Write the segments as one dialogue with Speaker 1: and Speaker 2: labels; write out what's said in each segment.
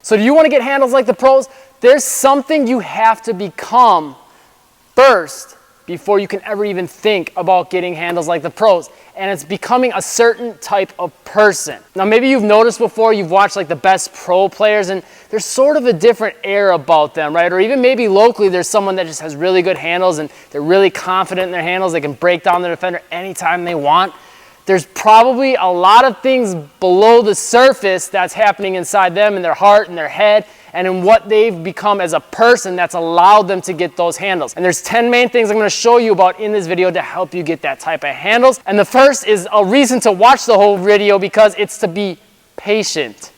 Speaker 1: So do you want to get handles like the pros? There's something you have to become first before you can ever even think about getting handles like the pros. And it's becoming a certain type of person. Now maybe you've noticed before, you've watched like the best pro players and there's sort of a different air about them, right? Or even maybe locally there's someone that just has really good handles and they're really confident in their handles. They can break down the defender anytime they want. There's probably a lot of things below the surface that's happening inside them, in their heart, in their head, and in what they've become as a person that's allowed them to get those handles. And there's 10 main things I'm going to show you about in this video to help you get that type of handles. And the first is a reason to watch the whole video because it's to be patient.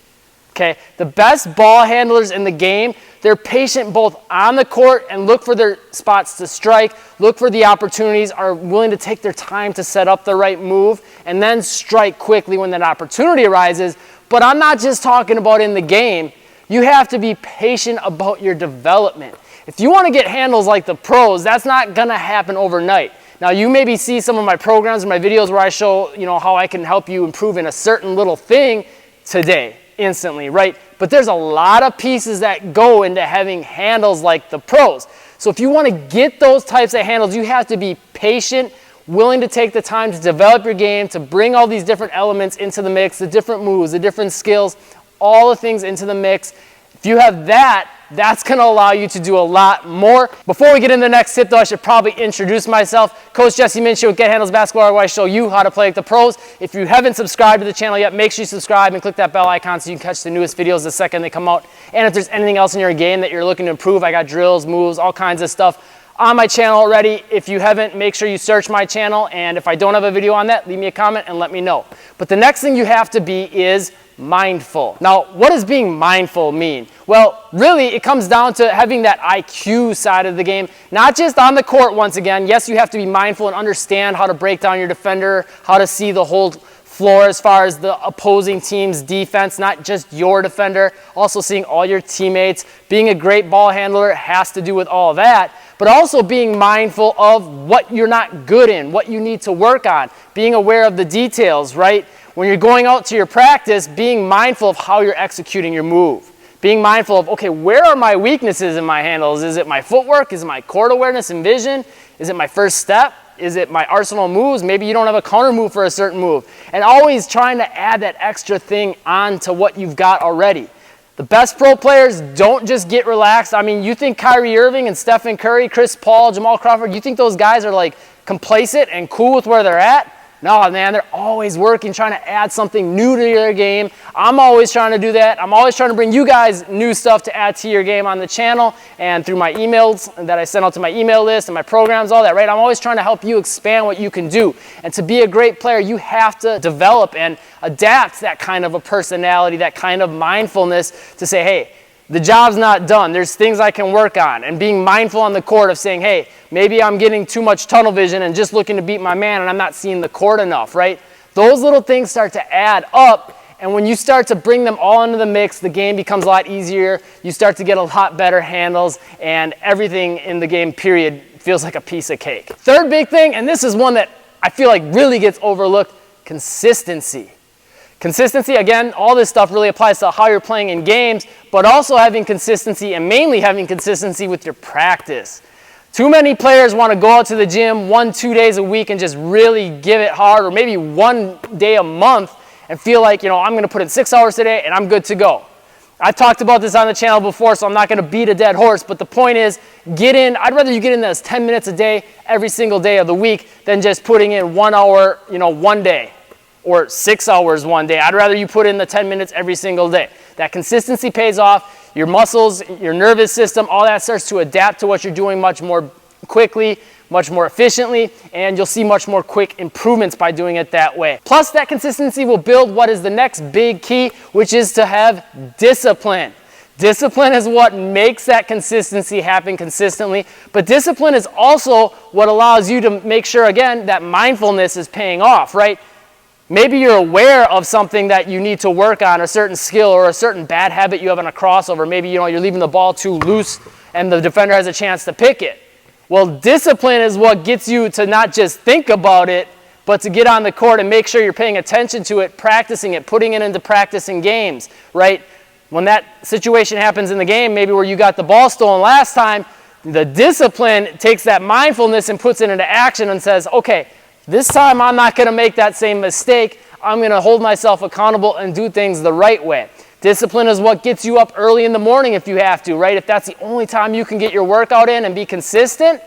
Speaker 1: Okay, the best ball handlers in the game, they're patient both on the court and look for their spots to strike, look for the opportunities, are willing to take their time to set up the right move, and then strike quickly when that opportunity arises. But I'm not just talking about in the game. You have to be patient about your development. If you want to get handles like the pros, that's not going to happen overnight. Now, you maybe see some of my programs or my videos where I show, how I can help you improve in a certain little thing today, instantly, right? But there's a lot of pieces that go into having handles like the pros. So if you want to get those types of handles, you have to be patient, willing to take the time to develop your game, to bring all these different elements into the mix, the different moves, the different skills, all the things into the mix. If you have that, that's going to allow you to do a lot more. Before we get into the next tip, though, I should probably introduce myself. Coach Jesse Minshew with Get Handles Basketball, where I show you how to play like the pros. If you haven't subscribed to the channel yet, make sure you subscribe and click that bell icon so you can catch the newest videos the second they come out. And if there's anything else in your game that you're looking to improve, I got drills, moves, all kinds of stuff on my channel already. If you haven't, make sure you search my channel. And if I don't have a video on that, leave me a comment and let me know. But the next thing you have to be is mindful. Now, what does being mindful mean? Well, really, it comes down to having that IQ side of the game, not just on the court once again. Yes, you have to be mindful and understand how to break down your defender, how to see the whole floor as far as the opposing team's defense, not just your defender, also seeing all your teammates. Being a great ball handler has to do with all that, but also being mindful of what you're not good in, what you need to work on, being aware of the details, right? When you're going out to your practice, being mindful of how you're executing your move. Being mindful of, okay, where are my weaknesses in my handles? Is it my footwork? Is it my court awareness and vision? Is it my first step? Is it my arsenal of moves? Maybe you don't have a counter move for a certain move. And always trying to add that extra thing onto what you've got already. The best pro players don't just get relaxed. I mean, you think Kyrie Irving and Stephen Curry, Chris Paul, Jamal Crawford, you think those guys are like complacent and cool with where they're at? No, man, they're always working, trying to add something new to their game. I'm always trying to do that. I'm always trying to bring you guys new stuff to add to your game on the channel and through my emails that I send out to my email list and my programs, all that, right? I'm always trying to help you expand what you can do. And to be a great player, you have to develop and adapt that kind of a personality, that kind of mindfulness to say, hey, the job's not done. There's things I can work on. And being mindful on the court of saying, hey, maybe I'm getting too much tunnel vision and just looking to beat my man and I'm not seeing the court enough, right? Those little things start to add up. And when you start to bring them all into the mix, the game becomes a lot easier. You start to get a lot better handles and everything in the game, period, feels like a piece of cake. Third big thing, and this is one that I feel like really gets overlooked, consistency. Consistency, again, all this stuff really applies to how you're playing in games, but also having consistency and mainly having consistency with your practice. Too many players want to go out to the gym 1-2 days a week and just really give it hard, or maybe 1 day a month and feel like, I'm going to put in 6 hours today and I'm good to go. I've talked about this on the channel before, so I'm not going to beat a dead horse, but the point is, get in. I'd rather you get in those 10 minutes a day every single day of the week than just putting in 1 hour, one day. Or 6 hours one day. I'd rather you put in the 10 minutes every single day. That consistency pays off. Your muscles, your nervous system, all that starts to adapt to what you're doing much more quickly, much more efficiently, and you'll see much more quick improvements by doing it that way. Plus, that consistency will build what is the next big key, which is to have discipline. Discipline is what makes that consistency happen consistently, but discipline is also what allows you to make sure, again, that mindfulness is paying off, right? Maybe you're aware of something that you need to work on, a certain skill or a certain bad habit you have on a crossover. Maybe you're leaving the ball too loose and the defender has a chance to pick it. Well, discipline is what gets you to not just think about it, but to get on the court and make sure you're paying attention to it, practicing it, putting it into practice in games, right? When that situation happens in the game, maybe where you got the ball stolen last time, the discipline takes that mindfulness and puts it into action and says, okay, this time I'm not going to make that same mistake. I'm going to hold myself accountable and do things the right way. Discipline is what gets you up early in the morning if you have to, right? If that's the only time you can get your workout in and be consistent,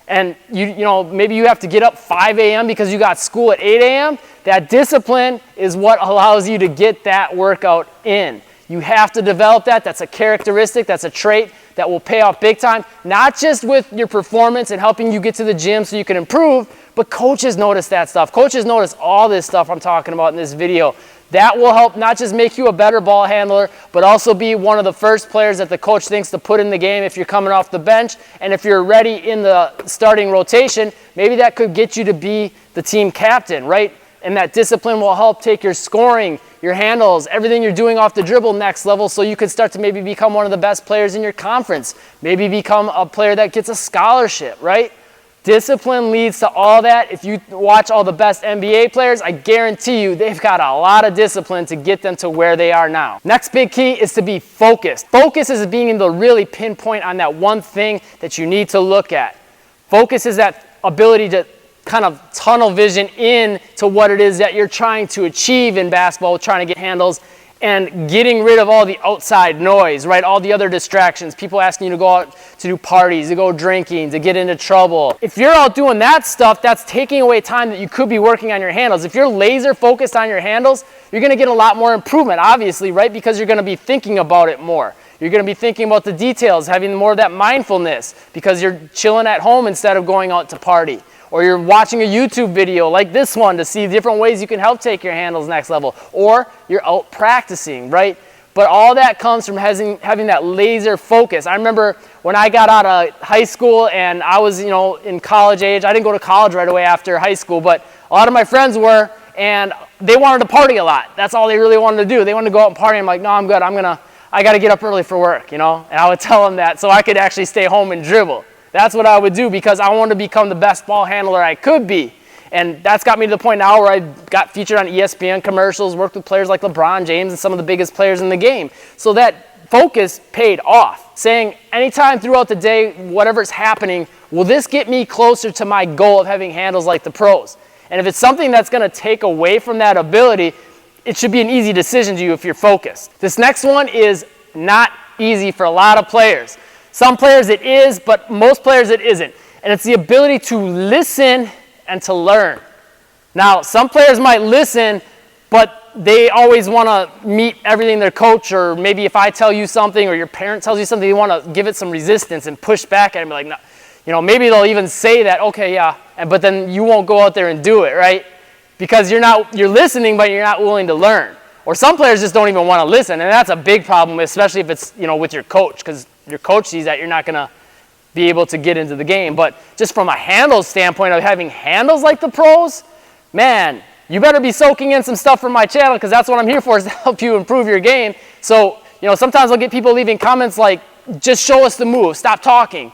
Speaker 1: and you know, maybe you have to get up 5 a.m. because you got school at 8 a.m., that discipline is what allows you to get that workout in. You have to develop that. That's a characteristic, that's a trait that will pay off big time, not just with your performance and helping you get to the gym so you can improve, but coaches notice that stuff. Coaches notice all this stuff I'm talking about in this video. That will help not just make you a better ball handler, but also be one of the first players that the coach thinks to put in the game if you're coming off the bench. And if you're ready in the starting rotation, maybe that could get you to be the team captain, right? And that discipline will help take your scoring, your handles, everything you're doing off the dribble next level, so you could start to maybe become one of the best players in your conference. Maybe become a player that gets a scholarship, right? Discipline leads to all that. If you watch all the best NBA players, I guarantee you they've got a lot of discipline to get them to where they are now. Next big key is to be focused. Focus is being able to really pinpoint on that one thing that you need to look at. Focus is that ability to kind of tunnel vision in to what it is that you're trying to achieve in basketball, trying to get handles, and getting rid of all the outside noise, right? All the other distractions, people asking you to go out to do parties, to go drinking, to get into trouble. If you're out doing that stuff, that's taking away time that you could be working on your handles. If you're laser focused on your handles, you're going to get a lot more improvement, obviously, right? Because you're going to be thinking about it more. You're going to be thinking about the details, having more of that mindfulness because you're chilling at home instead of going out to party. Or you're watching a YouTube video like this one to see different ways you can help take your handles next level. Or you're out practicing, right? But all that comes from having that laser focus. I remember when I got out of high school and I was, in college age. I didn't go to college right away after high school, but a lot of my friends were, and they wanted to party a lot. That's all they really wanted to do. They wanted to go out and party. I'm like, no, I'm good. I got to get up early for work, And I would tell them that so I could actually stay home and dribble. That's what I would do because I wanted to become the best ball handler I could be. And that's got me to the point now where I got featured on ESPN commercials, worked with players like LeBron James and some of the biggest players in the game. So that focus paid off, saying anytime throughout the day, whatever's happening, will this get me closer to my goal of having handles like the pros? And if it's something that's going to take away from that ability, it should be an easy decision to you if you're focused. This next one is not easy for a lot of players. Some players it is, but most players it isn't. And it's the ability to listen and to learn. Now, some players might listen, but they always want to meet everything their coach, or maybe if I tell you something or your parent tells you something, you want to give it some resistance and push back at it and be like, no. Maybe they'll even say that, okay, yeah, but then you won't go out there and do it, right? Because you're listening, but you're not willing to learn. Or some players just don't even want to listen, and that's a big problem, especially if it's, with your coach, because your coach sees that you're not going to be able to get into the game. But just from a handles standpoint of having handles like the pros, man, you better be soaking in some stuff from my channel because that's what I'm here for, is to help you improve your game. So, sometimes I'll get people leaving comments like, just show us the move, stop talking.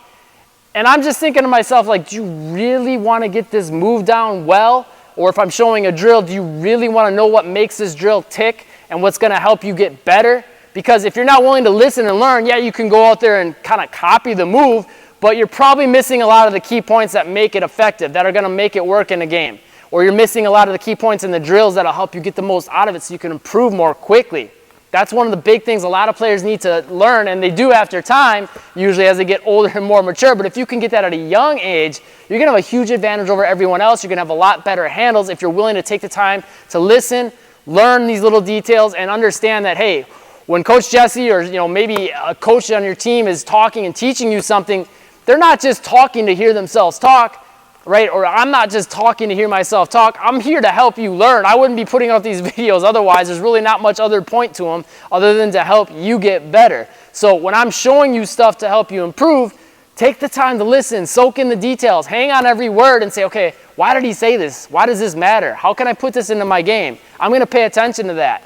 Speaker 1: And I'm just thinking to myself, like, do you really want to get this move down well? Or if I'm showing a drill, do you really want to know what makes this drill tick and what's going to help you get better? Because if you're not willing to listen and learn, yeah, you can go out there and kind of copy the move, but you're probably missing a lot of the key points that make it effective, that are going to make it work in a game. Or you're missing a lot of the key points in the drills that'll help you get the most out of it so you can improve more quickly. That's one of the big things a lot of players need to learn, and they do after time, usually as they get older and more mature. But if you can get that at a young age, you're going to have a huge advantage over everyone else. You're going to have a lot better handles if you're willing to take the time to listen, learn these little details, and understand that, hey, when Coach Jesse or maybe a coach on your team is talking and teaching you something, they're not just talking to hear themselves talk, right? Or I'm not just talking to hear myself talk. I'm here to help you learn. I wouldn't be putting out these videos otherwise. There's really not much other point to them other than to help you get better. So when I'm showing you stuff to help you improve, take the time to listen, soak in the details, hang on every word and say, okay, why did he say this? Why does this matter? How can I put this into my game? I'm going to pay attention to that.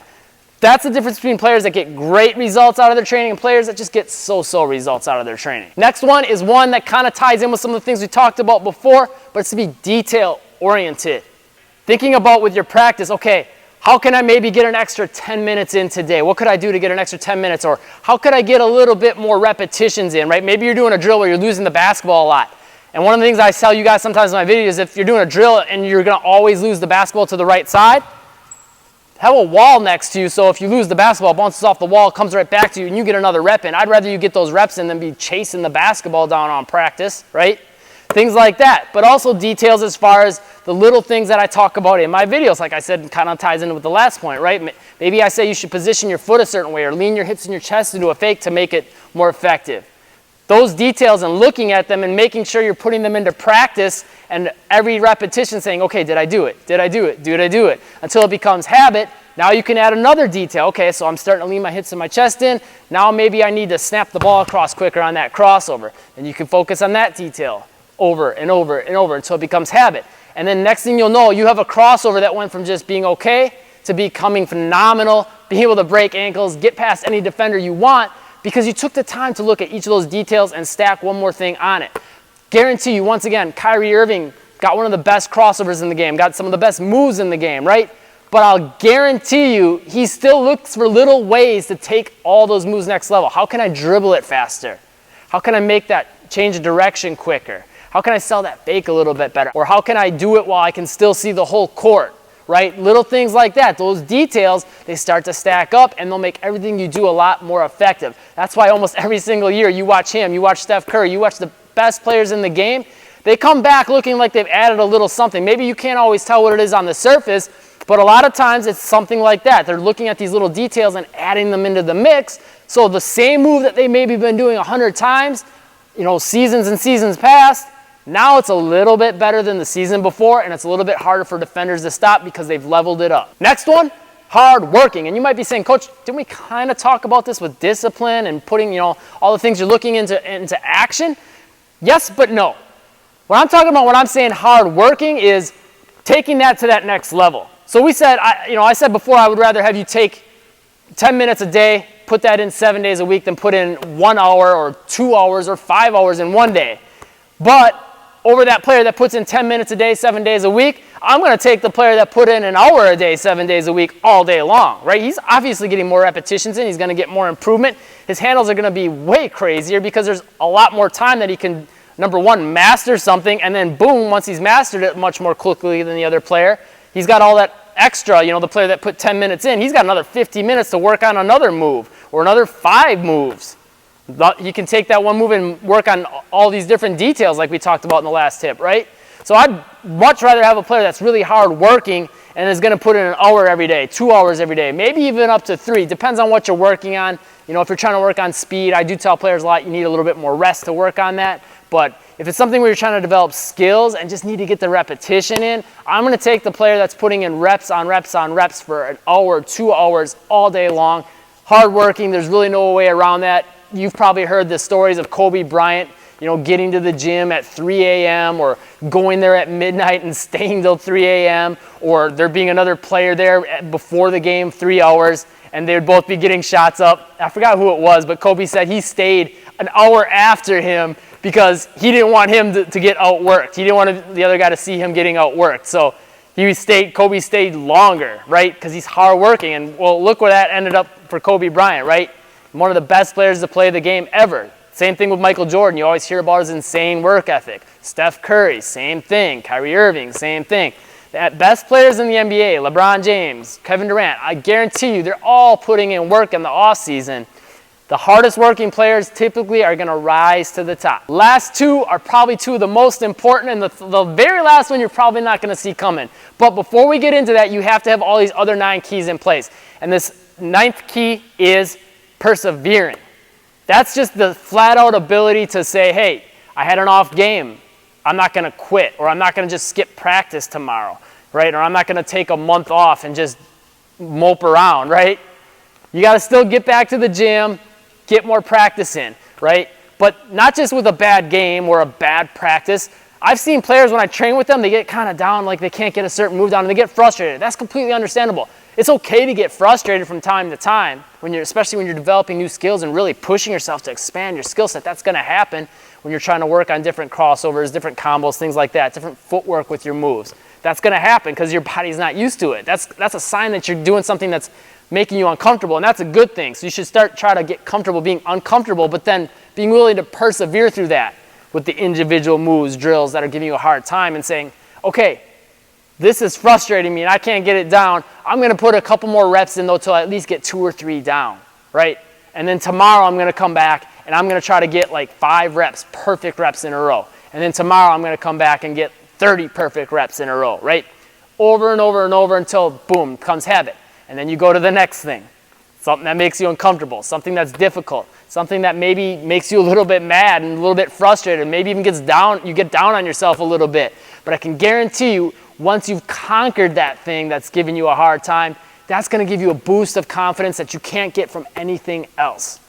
Speaker 1: That's the difference between players that get great results out of their training and players that just get so-so results out of their training. Next one is one that kind of ties in with some of the things we talked about before, but it's to be detail-oriented. Thinking about with your practice, okay, How can I maybe get an extra 10 minutes in today? What could I do to get an extra 10 minutes? Or how could I get a little bit more repetitions in, right? Maybe you're doing a drill where you're losing the basketball a lot. And one of the things I tell you guys sometimes in my videos is if you're doing a drill and you're going to always lose the basketball to the right side, have a wall next to you, so if you lose the basketball, it bounces off the wall, comes right back to you, and you get another rep in. I'd rather you get those reps in than be chasing the basketball down on practice, right? Things like that. But also details as far as the little things that I talk about in my videos. Like I said, kind of ties in with the last point, right? Maybe I say you should position your foot a certain way or lean your hips and your chest into a fake to make it more effective. Those details and looking at them and making sure you're putting them into practice and every repetition saying, okay, did I do it? Did I do it? Did I do it? Until it becomes habit. Now you can add another detail. Okay, so I'm starting to lean my hips and my chest in. Now maybe I need to snap the ball across quicker on that crossover. And you can focus on that detail over and over and over until it becomes habit. And then next thing you'll know, you have a crossover that went from just being okay to becoming phenomenal, being able to break ankles, get past any defender you want, because you took the time to look at each of those details and stack one more thing on it. Guarantee you, once again, Kyrie Irving got one of the best crossovers in the game, got some of the best moves in the game, right? But I'll guarantee you, he still looks for little ways to take all those moves next level. How can I dribble it faster? How can I make that change of direction quicker? How can I sell that fake a little bit better? Or how can I do it while I can still see the whole court? Right? Little things like that. Those details, they start to stack up and they'll make everything you do a lot more effective. That's why almost every single year you watch him, you watch Steph Curry, you watch the best players in the game, they come back looking like they've added a little something. Maybe you can't always tell what it is on the surface, but a lot of times it's something like that. They're looking at these little details and adding them into the mix. So the same move that they maybe been doing 100 times, seasons and seasons past, now it's a little bit better than the season before, and it's a little bit harder for defenders to stop because they've leveled it up. Next one, hard working. And you might be saying, Coach, didn't we kind of talk about this with discipline and putting, all the things you're looking into action? Yes, but no. What I'm talking about when I'm saying hard working is taking that to that next level. So we said, I said before I would rather have you take 10 minutes a day, put that in 7 days a week than put in 1 hour or 2 hours or 5 hours in one day. But over that player that puts in 10 minutes a day, 7 days a week, I'm going to take the player that put in an hour a day, 7 days a week, all day long, right? He's obviously getting more repetitions in. He's going to get more improvement. His handles are going to be way crazier because there's a lot more time that he can, number one, master something, and then boom, once he's mastered it much more quickly than the other player, he's got all that extra, the player that put 10 minutes in, he's got another 50 minutes to work on another move or another 5 moves. You can take that one move and work on all these different details like we talked about in the last tip, right? So I'd much rather have a player that's really hard working and is going to put in an hour every day, 2 hours every day, maybe even up to 3. Depends on what you're working on. If you're trying to work on speed, I do tell players a lot you need a little bit more rest to work on that. But if it's something where you're trying to develop skills and just need to get the repetition in, I'm going to take the player that's putting in reps on reps on reps for an hour, 2 hours all day long. Hard working, there's really no way around that. You've probably heard the stories of Kobe Bryant, getting to the gym at 3 a.m. or going there at midnight and staying till 3 a.m. or there being another player there before the game 3 hours and they would both be getting shots up. I forgot who it was, but Kobe said he stayed an hour after him because he didn't want him to get outworked. He didn't want the other guy to see him getting outworked. So Kobe stayed longer, right? Because he's hardworking. And well, look where that ended up for Kobe Bryant, right? One of the best players to play the game ever. Same thing with Michael Jordan. You always hear about his insane work ethic. Steph Curry, same thing. Kyrie Irving, same thing. The best players in the NBA, LeBron James, Kevin Durant, I guarantee you they're all putting in work in the offseason. The hardest working players typically are going to rise to the top. Last two are probably two of the most important, and the very last one you're probably not going to see coming. But before we get into that, you have to have all these other 9 keys in place. And this 9th key is persevering. That's just the flat-out ability to say, hey, I had an off game. I'm not going to quit, or I'm not going to just skip practice tomorrow, right? Or I'm not going to take a month off and just mope around, right? You got to still get back to the gym, get more practice in, right? But not just with a bad game or a bad practice. I've seen players, when I train with them, they get kind of down, like they can't get a certain move down, and they get frustrated. That's completely understandable. It's okay to get frustrated from time to time, especially when you're developing new skills and really pushing yourself to expand your skill set. That's going to happen when you're trying to work on different crossovers, different combos, things like that, different footwork with your moves. That's going to happen because your body's not used to it. That's a sign that you're doing something that's making you uncomfortable, and that's a good thing. So you should try to get comfortable being uncomfortable, but then being willing to persevere through that with the individual moves, drills that are giving you a hard time, and saying, okay, this is frustrating me and I can't get it down. I'm going to put a couple more reps in though till I at least get 2 or 3 down, right? And then tomorrow I'm going to come back and I'm going to try to get like 5 reps, perfect reps in a row. And then tomorrow I'm going to come back and get 30 perfect reps in a row, right? Over and over and over until, boom, becomes habit. And then you go to the next thing, something that makes you uncomfortable, something that's difficult, something that maybe makes you a little bit mad and a little bit frustrated, maybe even you get down on yourself a little bit. But I can guarantee you, once you've conquered that thing that's giving you a hard time, that's going to give you a boost of confidence that you can't get from anything else.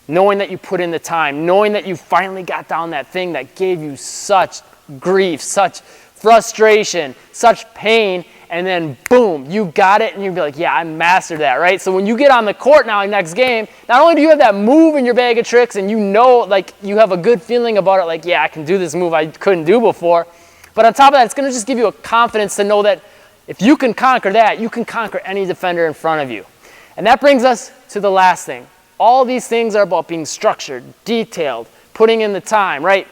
Speaker 1: Knowing that you put in the time, knowing that you finally got down that thing that gave you such grief, such frustration, such pain, and then boom, you got it, and you'll be like, yeah, I mastered that, right? So when you get on the court now next game, not only do you have that move in your bag of tricks, and you know, like, you have a good feeling about it, like, yeah, I can do this move I couldn't do before, but on top of that, it's going to just give you a confidence to know that if you can conquer that, you can conquer any defender in front of you. And that brings us to the last thing. All these things are about being structured, detailed, putting in the time, right?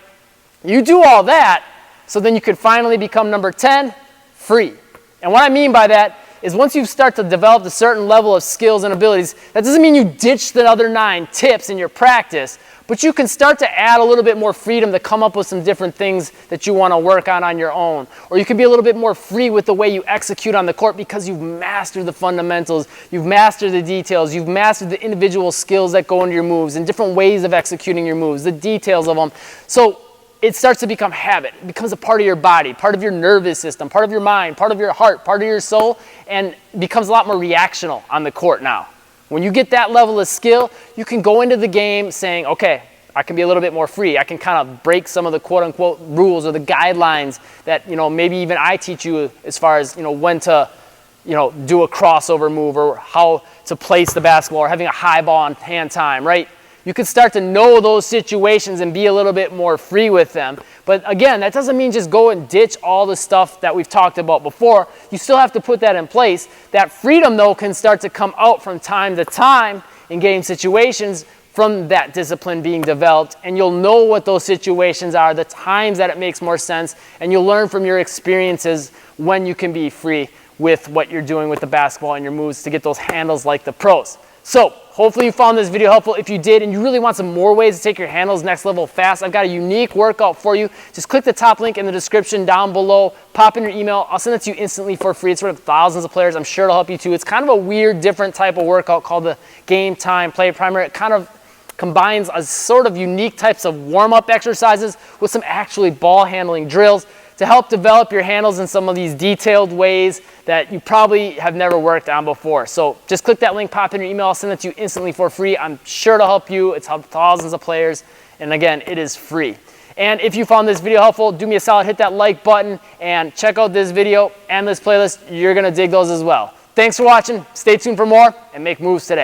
Speaker 1: You do all that, so then you could finally become number 10, free. And what I mean by that is once you start to develop a certain level of skills and abilities, that doesn't mean you ditch the other 9 tips in your practice, but you can start to add a little bit more freedom to come up with some different things that you want to work on your own. Or you can be a little bit more free with the way you execute on the court because you've mastered the fundamentals, you've mastered the details, you've mastered the individual skills that go into your moves and different ways of executing your moves, the details of them. So it starts to become habit. It becomes a part of your body, part of your nervous system, part of your mind, part of your heart, part of your soul, and becomes a lot more reactional on the court now. When you get that level of skill, you can go into the game saying, okay, I can be a little bit more free. I can kind of break some of the quote-unquote rules or the guidelines that, maybe even I teach you as far as, when to, do a crossover move or how to place the basketball or having a high ball on hand time, right? You can start to know those situations and be a little bit more free with them. But again, that doesn't mean just go and ditch all the stuff that we've talked about before. You still have to put that in place. That freedom, though, can start to come out from time to time in game situations from that discipline being developed. And you'll know what those situations are, the times that it makes more sense, and you'll learn from your experiences when you can be free with what you're doing with the basketball and your moves to get those handles like the pros. So hopefully you found this video helpful. If you did and you really want some more ways to take your handles next level fast, I've got a unique workout for you. Just click the top link in the description down below. Pop in your email. I'll send it to you instantly for free. It's worth thousands of players. I'm sure it'll help you too. It's kind of a weird, different type of workout called the Game Time Play Primer. It kind of combines a sort of unique types of warm-up exercises with some actually ball handling drills to help develop your handles in some of these detailed ways that you probably have never worked on before. So just click that link, pop in your email, I'll send it to you instantly for free. I'm sure to help you. It's helped thousands of players. And again, it is free. And if you found this video helpful, do me a solid, hit that like button and check out this video and this playlist. You're gonna dig those as well. Thanks for watching. Stay tuned for more and make moves today.